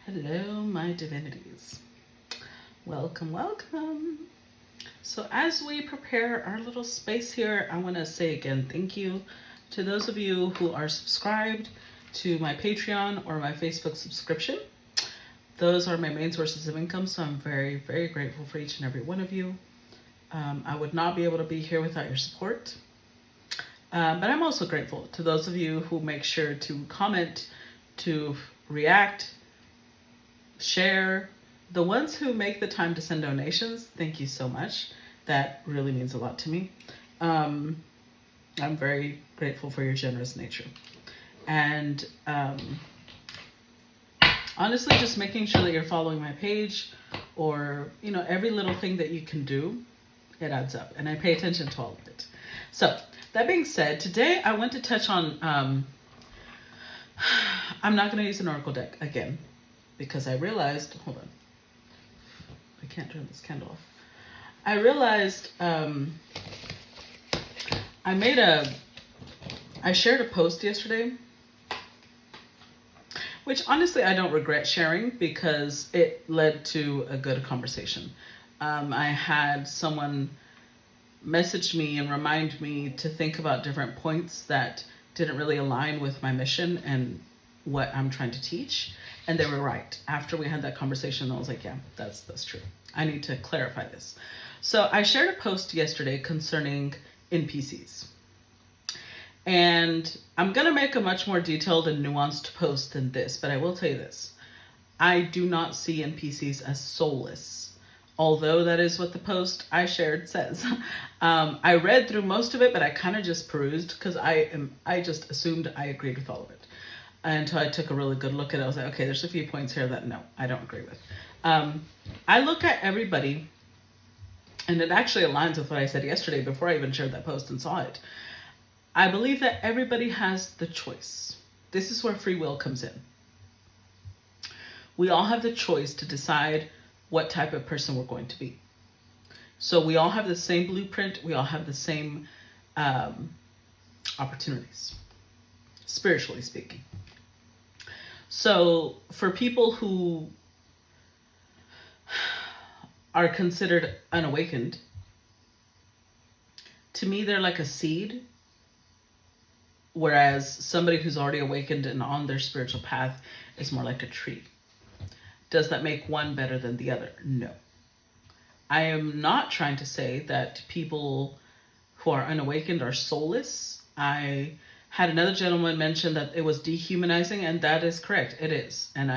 Hello, my divinities. Welcome, welcome. So as we prepare our little space here, I want to say again, thank you to those of you who are subscribed to my Patreon or my Facebook subscription. Those are my main sources of income, so I'm very, very grateful for each and every one of you. I would not be able to be here without your support. But I'm also grateful to those of you who make sure to comment, to react, share. The ones who make the time to send donations, thank you so much. That really means a lot to me. I'm very grateful for your generous nature. And honestly, just making sure that you're following my page, or every little thing that you can do, it adds up, and I pay attention to all of it. So that being said, today I want to touch on I'm not going to use an oracle deck again, because I realized, hold on, I can't turn this candle off. I realized I shared a post yesterday, which honestly I don't regret sharing because it led to a good conversation. I had someone message me and remind me to think about different points that didn't really align with my mission and what I'm trying to teach. And they were right. After we had that conversation, I was like, yeah, that's true. I need to clarify this. So I shared a post yesterday concerning NPCs. And I'm going to make a much more detailed and nuanced post than this, but I will tell you this. I do not see NPCs as soulless, although that is what the post I shared says. I read through most of it, but I kind of just perused because I just assumed I agreed with all of it. Until I took a really good look at it, I was like, okay, there's a few points here that no, I don't agree with. I look at everybody, and it actually aligns with what I said yesterday before I even shared that post and saw it. I believe that everybody has the choice. This is where free will comes in. We all have the choice to decide what type of person we're going to be. So we all have the same blueprint. We all have the same opportunities, spiritually speaking. So for people who are considered unawakened, to me, they're like a seed. Whereas somebody who's already awakened and on their spiritual path is more like a tree. Does that make one better than the other? No. I am not trying to say that people who are unawakened are soulless. I had another gentleman mention that it was dehumanizing, and that is correct. It is. And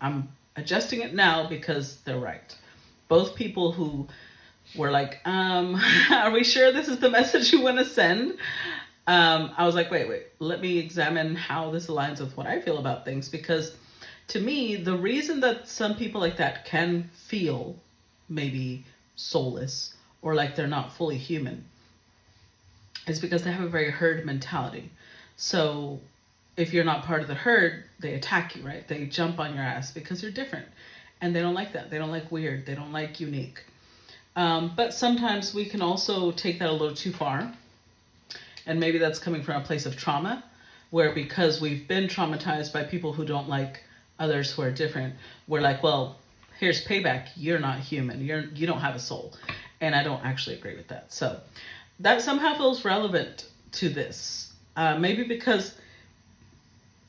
I'm adjusting it now because they're right. Both people who were like, are we sure this is the message you want to send? I was like, wait, let me examine how this aligns with what I feel about things, because to me, the reason that some people like that can feel maybe soulless or like they're not fully human is because they have a very herd mentality. So if you're not part of the herd, they attack you, right? They jump on your ass because you're different. And they don't like that. They don't like weird. They don't like unique. But sometimes we can also take that a little too far. And maybe that's coming from a place of trauma, where because we've been traumatized by people who don't like others who are different, we're like, well, here's payback. You're not human. You don't have a soul. And I don't actually agree with that. So that somehow feels relevant to this. Maybe because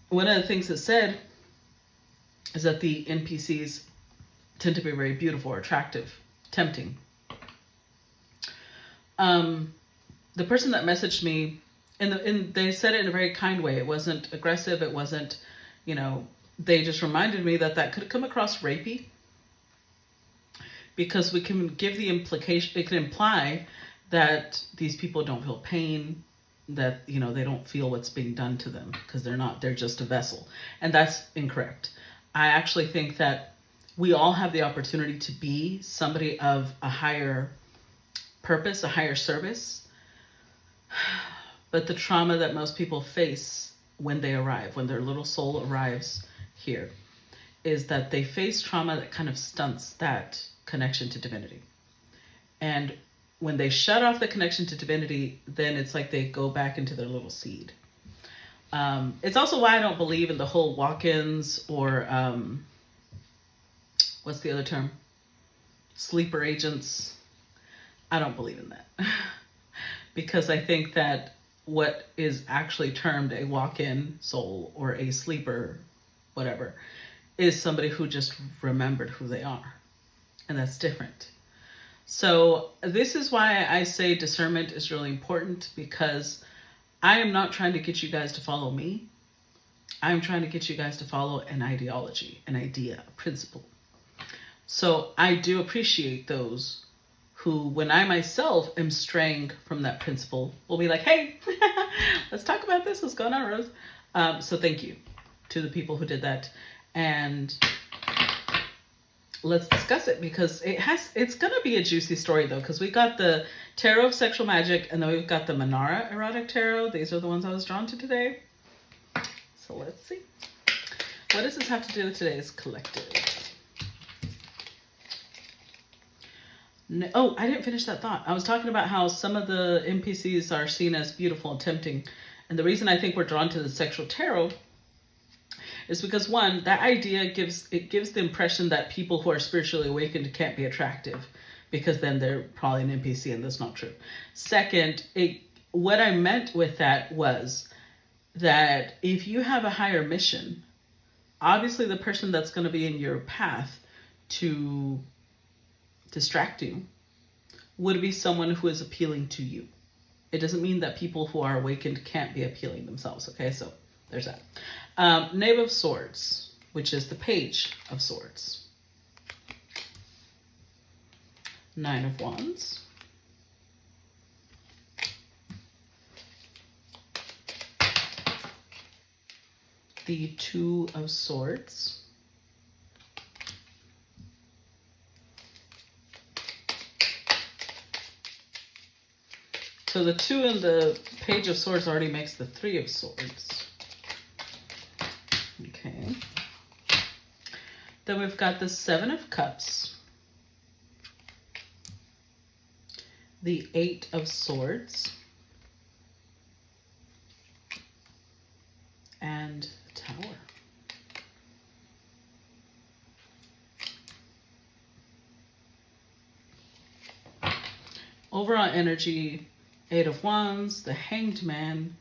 one of the things that's said is that the NPCs tend to be very beautiful or attractive, tempting. The person that messaged me, and they said it in a very kind way. It wasn't aggressive. It wasn't, they just reminded me that could come across rapey, because we can give the implication, it can imply that these people don't feel pain, that, they don't feel what's being done to them because they're just a vessel. And that's incorrect. I actually think that we all have the opportunity to be somebody of a higher purpose, a higher service. But the trauma that most people face when they arrive, when their little soul arrives here, is that they face trauma that kind of stunts that connection to divinity. And when they shut off the connection to divinity, then it's like they go back into their little seed. It's also why I don't believe in the whole walk-ins or what's the other term? Sleeper agents. I don't believe in that. Because I think that what is actually termed a walk-in soul or a sleeper, whatever, is somebody who just remembered who they are. And that's different. So this is why I say discernment is really important, because I am not trying to get you guys to follow me. I'm trying to get you guys to follow an ideology, an idea, a principle. So I do appreciate those who, when I myself am straying from that principle, will be like, hey, let's talk about this. What's going on, Rose? So thank you to the people who did that. And let's discuss it, because it's going to be a juicy story, though, because we got the Tarot of Sexual Magic, and then we've got the Manara Erotic Tarot. These are the ones I was drawn to today. So let's see. What does this have to do with today's collective? No, oh, I didn't finish that thought. I was talking about how some of the NPCs are seen as beautiful and tempting. And the reason I think we're drawn to the sexual tarot is because, one, that idea gives the impression that people who are spiritually awakened can't be attractive, because then they're probably an NPC, and that's not true. Second, what I meant with that was that if you have a higher mission, obviously the person that's going to be in your path to distract you would be someone who is appealing to you. It doesn't mean that people who are awakened can't be appealing themselves. Okay, so there's that. Knave of Swords, which is the Page of Swords. Nine of Wands. The Two of Swords. So the 2 and the Page of Swords already makes the 3 of Swords. Okay. Then we've got the 7 of Cups. The 8 of Swords. And the Tower. Overall energy: 8 of Wands, the Hanged Man,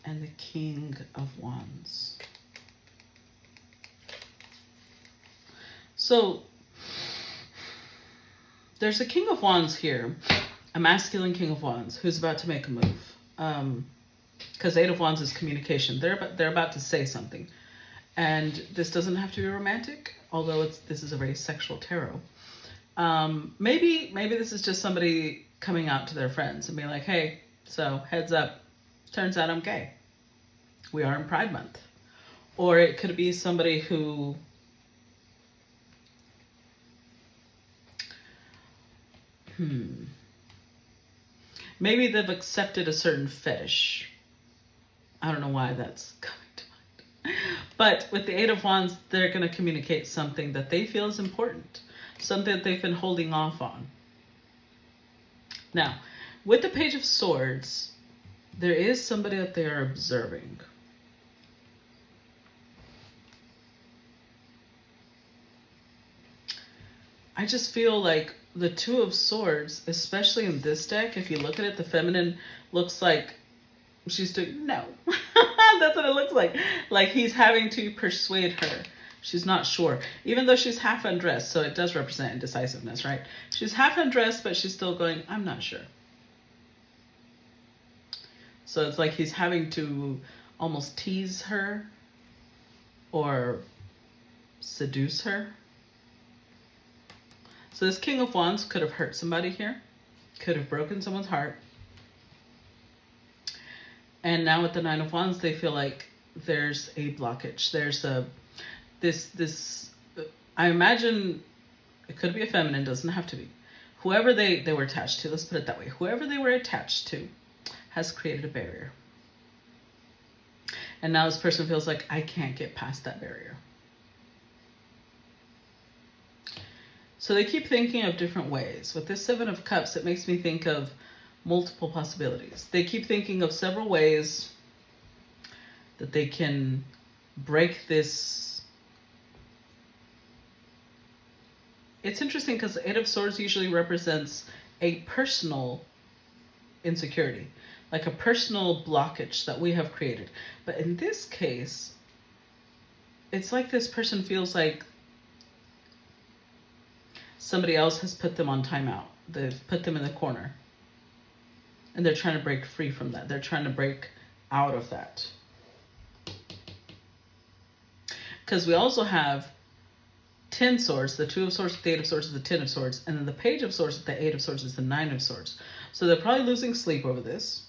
and the King of Wands. So there's a King of Wands here, a masculine King of Wands who's about to make a move. Because 8 of Wands is communication. They're about to say something. And this doesn't have to be romantic, although this is a very sexual tarot. Maybe this is just somebody coming out to their friends and being like, hey, so heads up, turns out I'm gay. We are in Pride Month. Or it could be somebody who maybe they've accepted a certain fetish. I don't know why that's coming to mind. But with the 8 of Wands, they're going to communicate something that they feel is important. Something that they've been holding off on. Now, with the Page of Swords, there is somebody that they are observing. I just feel like the 2 of Swords, especially in this deck, if you look at it, the feminine looks like she's doing no. That's what it looks like. Like he's having to persuade her. She's not sure. Even though she's half undressed, so it does represent indecisiveness, right? She's half undressed, but she's still going, I'm not sure. So it's like he's having to almost tease her or seduce her. So this King of Wands could have hurt somebody here. Could have broken someone's heart. And now with the 9 of Wands, they feel like there's a blockage. There's this I imagine it could be a feminine, doesn't have to be. Whoever they were attached to, let's put it that way. Whoever they were attached to has created a barrier. And now this person feels like, I can't get past that barrier. So they keep thinking of different ways. With this 7 of Cups, it makes me think of multiple possibilities. They keep thinking of several ways that they can break this. It's interesting because the Eight of Swords usually represents a personal insecurity, like a personal blockage that we have created. But in this case, it's like this person feels like somebody else has put them on timeout. They've put them in the corner. And they're trying to break free from that. They're trying to break out of that. Because we also have 10 swords. The 2 of swords, the 8 of swords is the 10 of swords. And then the page of swords, the 8 of swords is the 9 of swords. So they're probably losing sleep over this.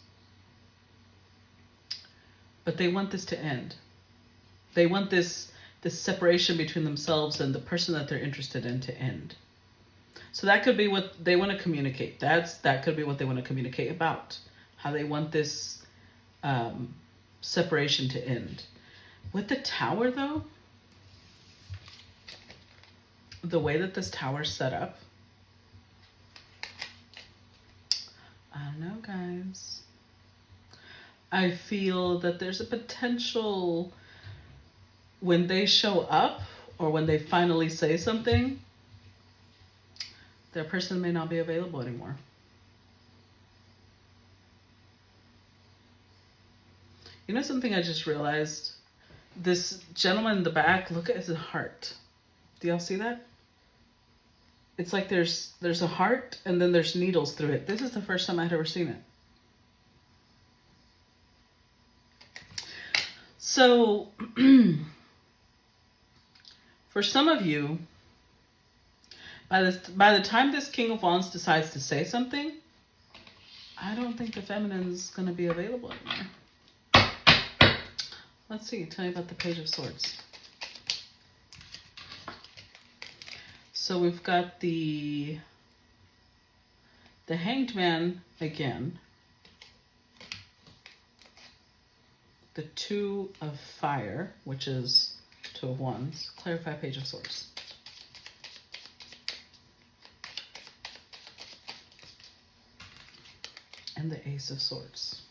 But they want this to end. They want this separation between themselves and the person that they're interested in to end. So that could be what they want to communicate. That could be what they want to communicate about. How they want this separation to end. With the Tower, though, the way that this tower's set up, I don't know, guys. I feel that there's a potential when they show up or when they finally say something, their person may not be available anymore. You know something I just realized? This gentleman in the back, look at his heart. Do y'all see that? It's like there's a heart and then there's needles through it. This is the first time I'd ever seen it. So, for some of you, by the time this King of Wands decides to say something, I don't think the feminine's going to be available anymore. Let's see. Tell me about the Page of Swords. So we've got the Hanged Man again. The 2 of Fire, which is 2 of Wands. Clarify Page of Swords. And the Ace of Swords.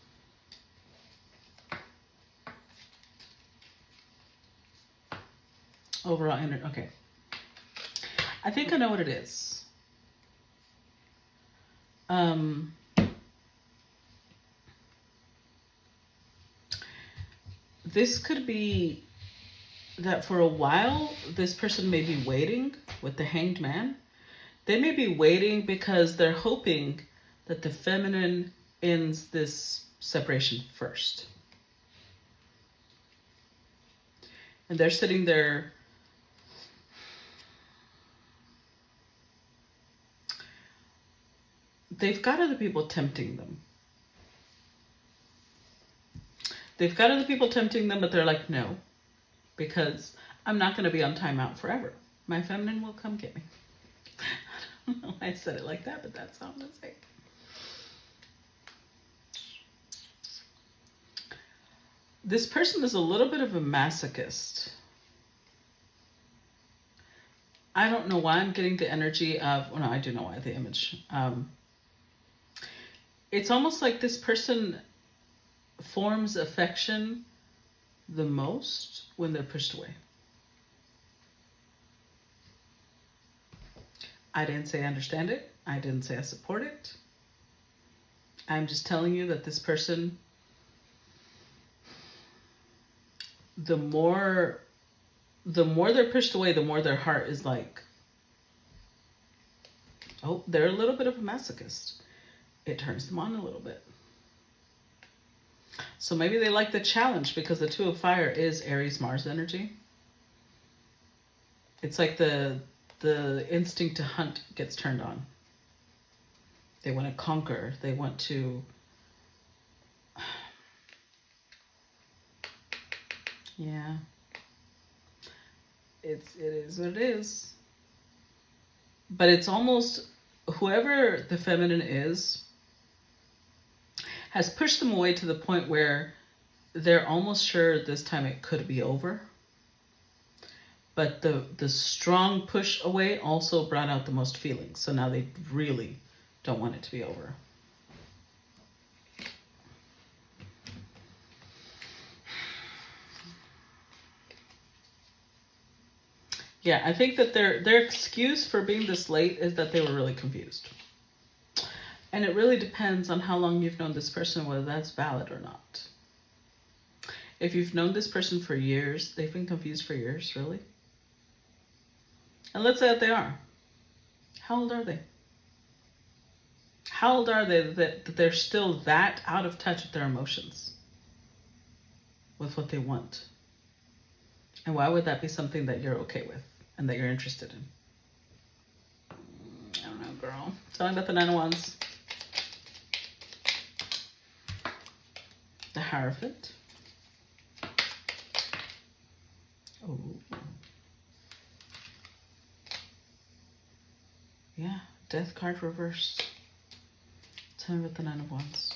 Overall energy. Okay. I think I know what it is. This could be that for a while, this person may be waiting with the Hanged Man. They may be waiting because they're hoping that the feminine ends this separation first. And they're sitting there they've got other people tempting them. They've got other people tempting them, but they're like, no, because I'm not going to be on timeout forever. My feminine will come get me. I don't know why I said it like that, but that's how I'm going to say it. This person is a little bit of a masochist. I don't know why I'm getting the energy of, well, no, I do know why, the image. It's almost like this person forms affection the most when they're pushed away. I didn't say I understand it. I didn't say I support it. I'm just telling you that this person, the more they're pushed away, the more their heart is like, oh, they're a little bit of a masochist. It turns them on a little bit. So maybe they like the challenge because the 2 of Fire is Aries Mars energy. It's like the instinct to hunt gets turned on. They want to conquer. They want to... Yeah. It is what it is. But it's almost whoever the feminine is has pushed them away to the point where they're almost sure this time it could be over. But the strong push away also brought out the most feelings. So now they really don't want it to be over. Yeah, I think that their excuse for being this late is that they were really confused. And it really depends on how long you've known this person, whether that's valid or not. If you've known this person for years, they've been confused for years, really? And let's say that they are. How old are they? How old are they that they're still that out of touch with their emotions? With what they want? And why would that be something that you're okay with and that you're interested in? I don't know, girl. Tell me about the Nine of Wands. The Hierophant. Oh. Yeah, Death card reversed. Tell me about the Nine of Wands.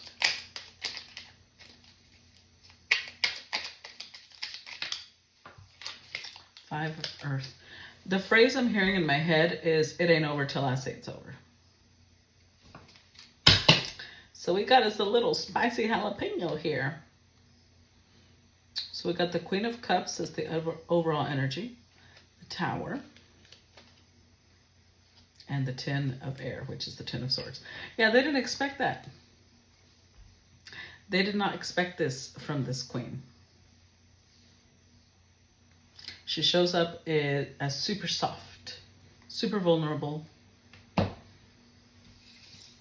Five of Earth. The phrase I'm hearing in my head is, it ain't over till I say it's over. So we got us a little spicy jalapeno here. So we got the Queen of Cups as the overall energy, the Tower, and the Ten of Air, which is the Ten of Swords. Yeah, they didn't expect that. They did not expect this from this queen. She shows up as super soft, super vulnerable.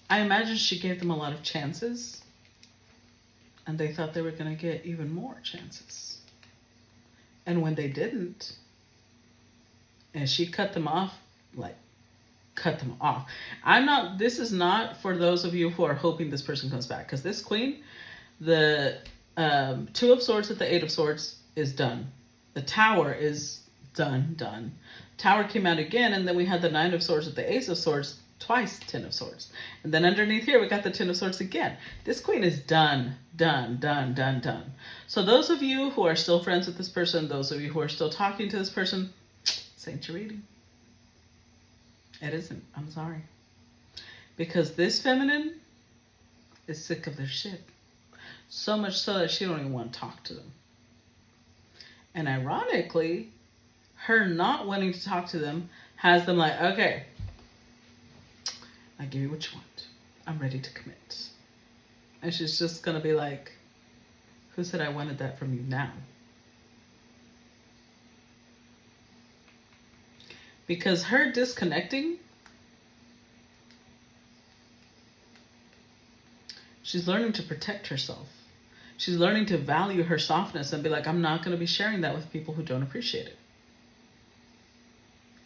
I imagine she gave them a lot of chances, and they thought they were going to get even more chances. And when they didn't, and she cut them off, like, cut them off. This is not for those of you who are hoping this person comes back, because this queen, the Two of Swords at the Eight of Swords is done. The Tower is done. Tower came out again, and then we had the Nine of Swords at the Ace of Swords, twice Ten of Swords. And then underneath here, we got the Ten of Swords again. This queen is done. So those of you who are still friends with this person, those of you who are still talking to this person, this ain't your reading. It isn't. I'm sorry. Because this feminine is sick of their shit. So much so that she don't even want to talk to them. And ironically, her not wanting to talk to them has them like, okay, I give you what you want. I'm ready to commit. And she's just going to be like, who said I wanted that from you now? Because her disconnecting, she's learning to protect herself. She's learning to value her softness and be like, I'm not going to be sharing that with people who don't appreciate it.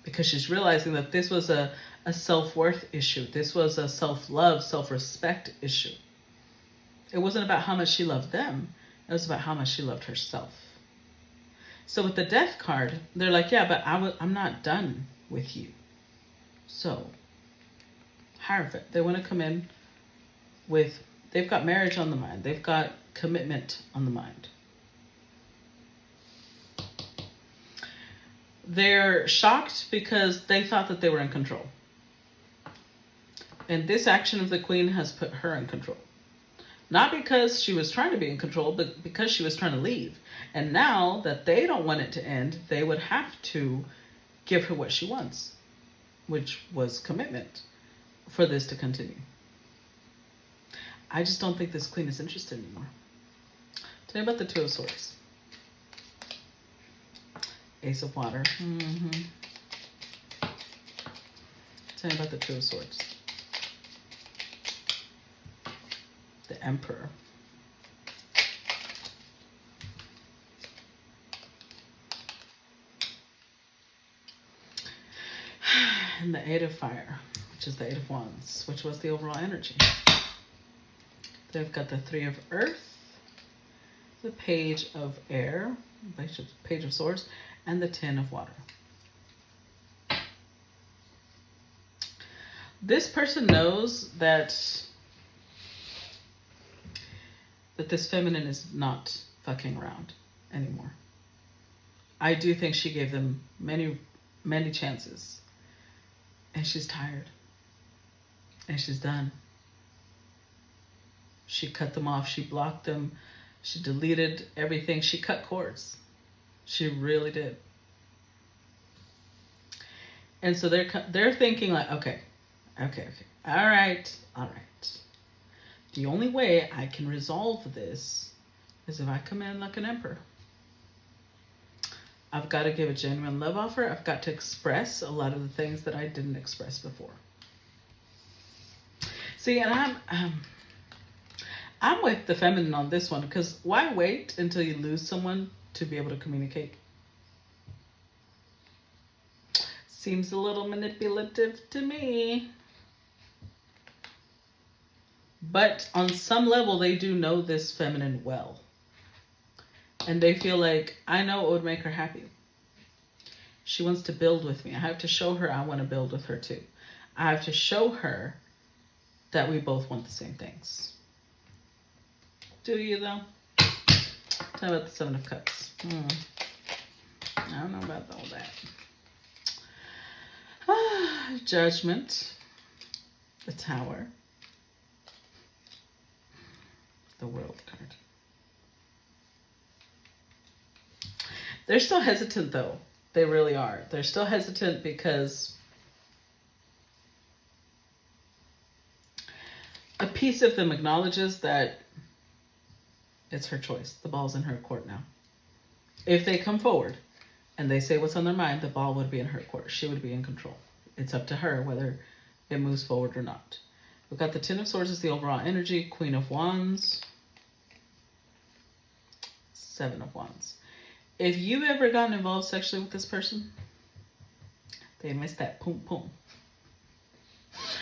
Because she's realizing that this was a self-worth issue. This was a self-love, self-respect issue. It wasn't about how much she loved them. It was about how much she loved herself. So with the Death card, they're like, yeah, but I'm not done with you. So, Hierophant, they want to come in with, they've got marriage on the mind. They've got commitment on the mind. They're shocked because they thought that they were in control. And this action of the queen has put her in control. Not because she was trying to be in control, but because she was trying to leave. And now that they don't want it to end, they would have to give her what she wants, which was commitment for this to continue. I just don't think this queen is interested anymore. Tell me about the Two of Swords. Ace of Water. Tell me about the Two of Swords. The Emperor. And the Eight of Fire, which is the Eight of Wands, which was the overall energy. They've got the Three of Earth, the Page of Air, Page of Swords, and the Ten of Water. This person knows that this feminine is not fucking around anymore. I do think she gave them many, many chances. And she's tired. And she's done. She cut them off. She blocked them. She deleted everything. She cut cords. She really did. And so they're thinking like, okay, all right. The only way I can resolve this is if I come in like an emperor. I've got to give a genuine love offer. I've got to express a lot of the things that I didn't express before. See, and I'm with the feminine on this one, because why wait until you lose someone to be able to communicate? Seems a little manipulative to me. But on some level, they do know this feminine well. And they feel like, I know it would make her happy. She wants to build with me. I have to show her I want to build with her too. I have to show her that we both want the same things. Do you though? Tell me about the Seven of Cups. I don't know about all that. Judgment. The Tower. The World card. They're still hesitant though. They really are. They're still hesitant because a piece of them acknowledges that it's her choice. The ball's in her court now. If they come forward and they say what's on their mind, the ball would be in her court. She would be in control. It's up to her whether it moves forward or not. We've got the Ten of Swords as the overall energy, Queen of Wands, Seven of Wands. If you've ever gotten involved sexually with this person, they miss that poom poom.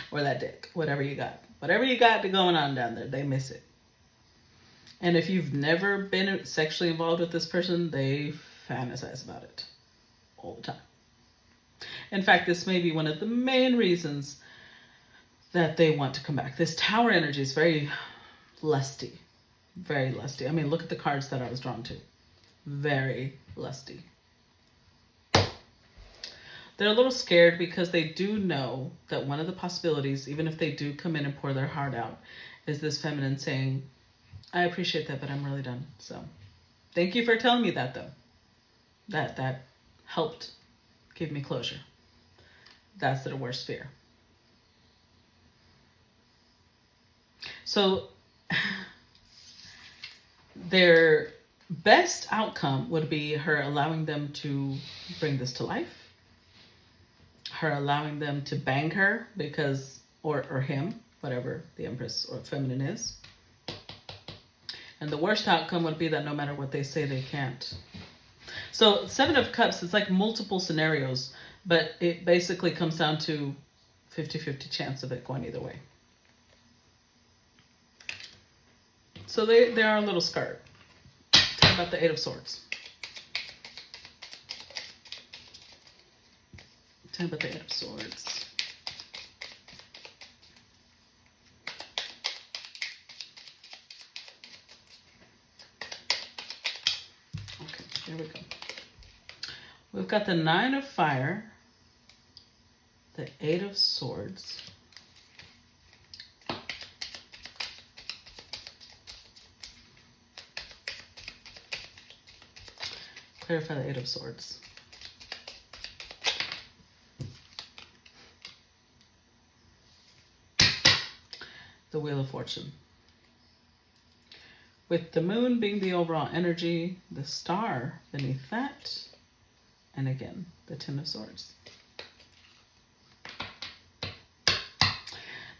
Or that dick, whatever you got. Whatever you got going on down there, they miss it. And if you've never been sexually involved with this person, they fantasize about it all the time. In fact, this may be one of the main reasons that they want to come back. This Tower energy is very lusty. Very lusty. I mean, look at the cards that I was drawn to. Very lusty. They're a little scared because they do know that one of the possibilities, even if they do come in and pour their heart out, is this feminine saying, I appreciate that, but I'm really done. So thank you for telling me that though. That helped give me closure. That's their worst fear. So their best outcome would be her allowing them to bring this to life. Her allowing them to bang her because, or him, whatever the Empress or feminine is. And the worst outcome would be that no matter what they say, they can't. So Seven of Cups is like multiple scenarios, but it basically comes down to 50-50 chance of it going either way. So they are a little scared. Talk about the Eight of Swords. Tell me about the Eight of Swords. Okay, here we go. We've got the Nine of Fire, the Eight of Swords, clarify the Eight of Swords. The Wheel of Fortune. With the Moon being the overall energy, the Star beneath that, and again, the Ten of Swords.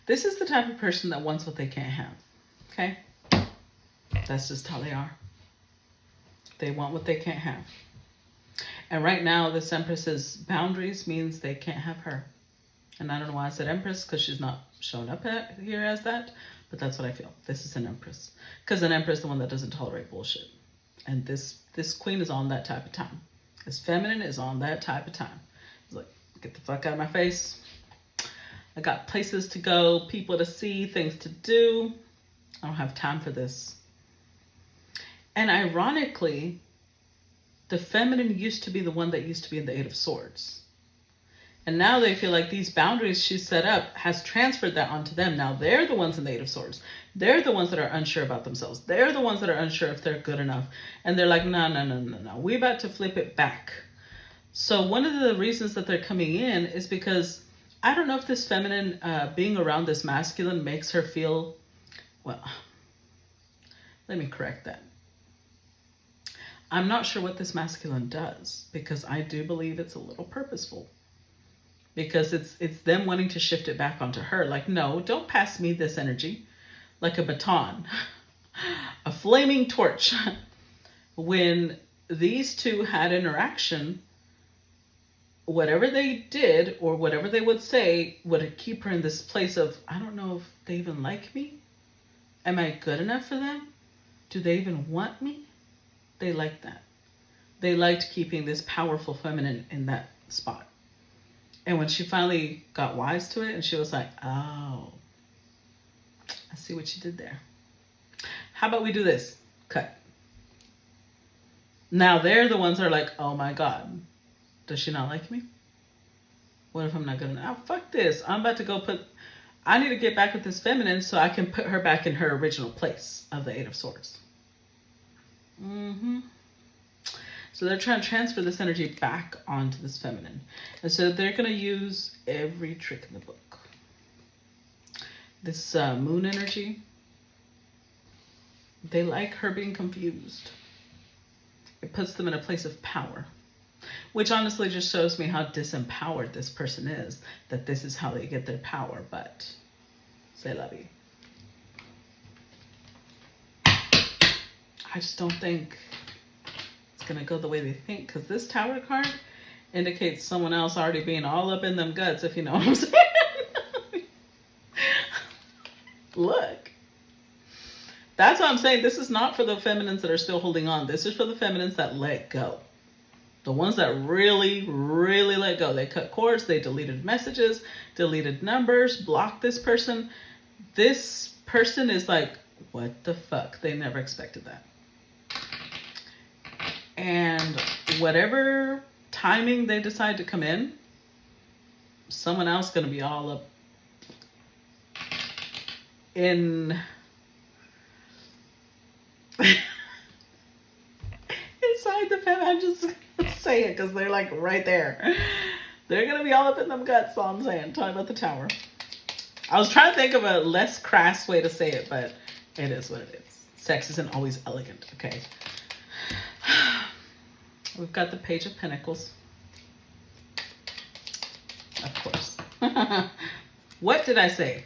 This is the type of person that wants what they can't have, okay? That's just how they are. They want what they can't have. And right now, this Empress's boundaries means they can't have her. And I don't know why I said Empress, because she's not shown up here as that, but that's what I feel. This is an Empress. Because an Empress is the one that doesn't tolerate bullshit. And this Queen is on that type of time. This feminine is on that type of time. It's like, get the fuck out of my face. I got places to go, people to see, things to do. I don't have time for this. And ironically, the feminine used to be the one that used to be in the Eight of Swords. And now they feel like these boundaries she set up has transferred that onto them. Now they're the ones in the Eight of Swords. They're the ones that are unsure about themselves. They're the ones that are unsure if they're good enough. And they're like, no. We're about to flip it back. So one of the reasons that they're coming in is because I don't know if this feminine being around this masculine makes her feel, well, let me correct that. I'm not sure what this masculine does, because I do believe it's a little purposeful. Because it's them wanting to shift it back onto her. Like, no, don't pass me this energy. Like a baton, a flaming torch. When these two had interaction, whatever they did or whatever they would say would keep her in this place of, I don't know if they even like me. Am I good enough for them? Do they even want me? They liked that. They liked keeping this powerful feminine in that spot. And when she finally got wise to it and she was like, oh, I see what you did there. How about we do this? Cut. Now they're the ones that are like, oh my God, does she not like me? What if I'm not good enough? Oh, fuck this. I'm about to go I need to get back with this feminine so I can put her back in her original place of the Eight of Swords. So they're trying to transfer this energy back onto this feminine. And so they're going to use every trick in the book. This moon energy, they like her being confused. It puts them in a place of power, which honestly just shows me how disempowered this person is, that this is how they get their power. But c'est la vie. I just don't think it's going to go the way they think, because this Tower card indicates someone else already being all up in them guts, if you know what I'm saying. Look. That's what I'm saying. This is not for the feminines that are still holding on. This is for the feminines that let go. The ones that really, really let go. They cut cords. They deleted messages, deleted numbers, blocked this person. This person is like, what the fuck? They never expected that. And whatever timing they decide to come in, someone else is going to be all up in inside the fem. I'm just gonna say it because they're like right there. They're gonna be all up in them guts. All I'm saying. Talking about the Tower. I was trying to think of a less crass way to say it, but it is what it is. Sex isn't always elegant. Okay. We've got the Page of Pentacles. Of course. What did I say?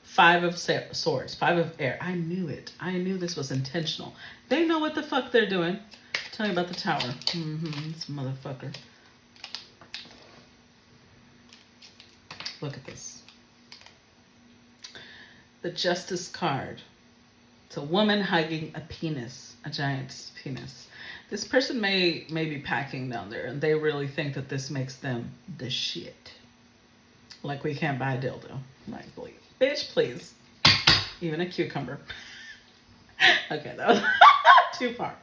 Five of Swords. Five of Air. I knew it. I knew this was intentional. They know what the fuck they're doing. Tell me about the Tower. This motherfucker. Look at this. The Justice card. It's a woman hugging a penis. A giant penis. This person may be packing down there, and they really think that this makes them the shit. Like we can't buy a dildo. Like, please. Bitch, please. Even a cucumber. Okay, that was too far.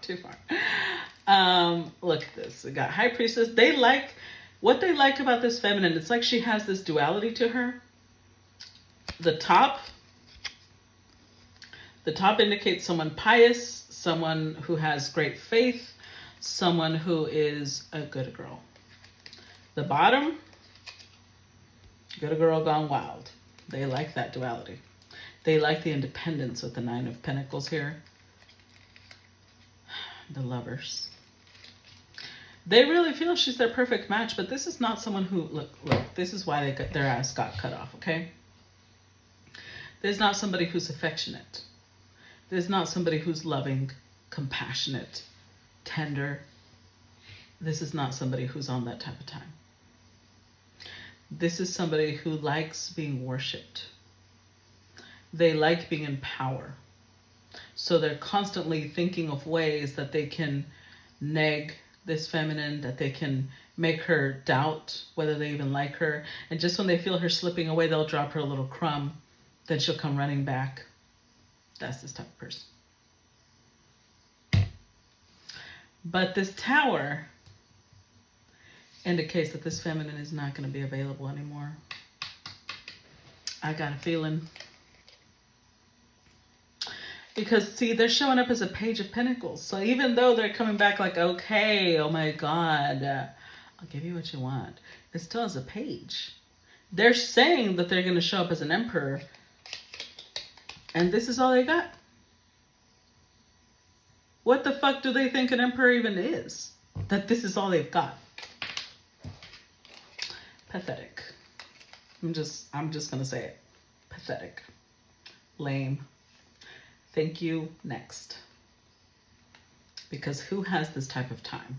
Look at this. We got High Priestess. What they like about this feminine, it's like she has this duality to her. The top indicates someone pious, someone who has great faith, someone who is a good girl. The bottom, good girl gone wild. They like that duality. They like the independence with the Nine of Pentacles here. The Lovers. They really feel she's their perfect match, but this is not someone who, look, this is why their ass got cut off, okay? There's not somebody who's affectionate. There's not somebody who's loving, compassionate, tender. This is not somebody who's on that type of time. This is somebody who likes being worshipped. They like being in power. So they're constantly thinking of ways that they can neg this feminine, that they can make her doubt whether they even like her. And just when they feel her slipping away, they'll drop her a little crumb. Then she'll come running back. That's this type of person. But this Tower indicates that this feminine is not going to be available anymore. I got a feeling. Because, see, they're showing up as a Page of Pentacles. So even though they're coming back like, okay, oh my God, I'll give you what you want. It still has a page. They're saying that they're going to show up as an emperor, and this is all they got. What the fuck do they think an emperor even is? That this is all they've got. Pathetic. I'm just going to say it. Pathetic. Lame. Thank you. Next. Because who has this type of time?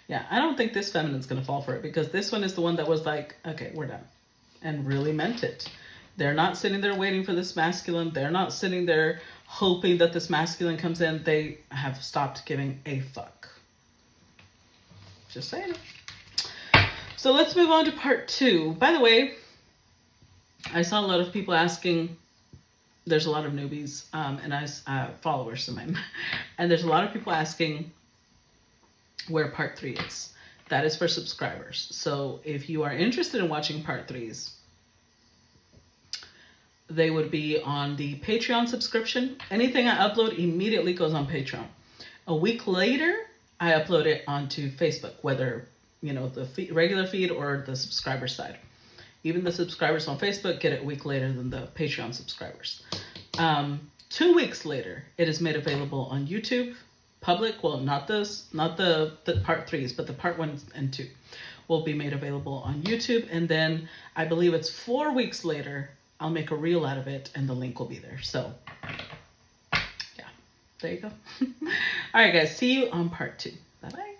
Yeah, I don't think this feminine's going to fall for it, because this one is the one that was like, okay, we're done. And really meant it. They're not sitting there waiting for this masculine. They're not sitting there hoping that this masculine comes in. They have stopped giving a fuck. Just saying. So let's move on to part 2. By the way, I saw a lot of people asking, there's a lot of newbies and followers of mine. And there's a lot of people asking where part 3 is. That is for subscribers. So if you are interested in watching part 3s, they would be on the Patreon subscription. Anything I upload immediately goes on Patreon. A week later, I upload it onto Facebook, whether, you know, the regular feed or the subscriber side. Even the subscribers on Facebook get it a week later than the Patreon subscribers. 2 weeks later, it is made available on YouTube, public. Well, not the part 3s, but the part 1 and 2 will be made available on YouTube. And then I believe it's 4 weeks later, I'll make a reel out of it and the link will be there. So yeah, there you go. All right, guys, see you on part 2. Bye-bye.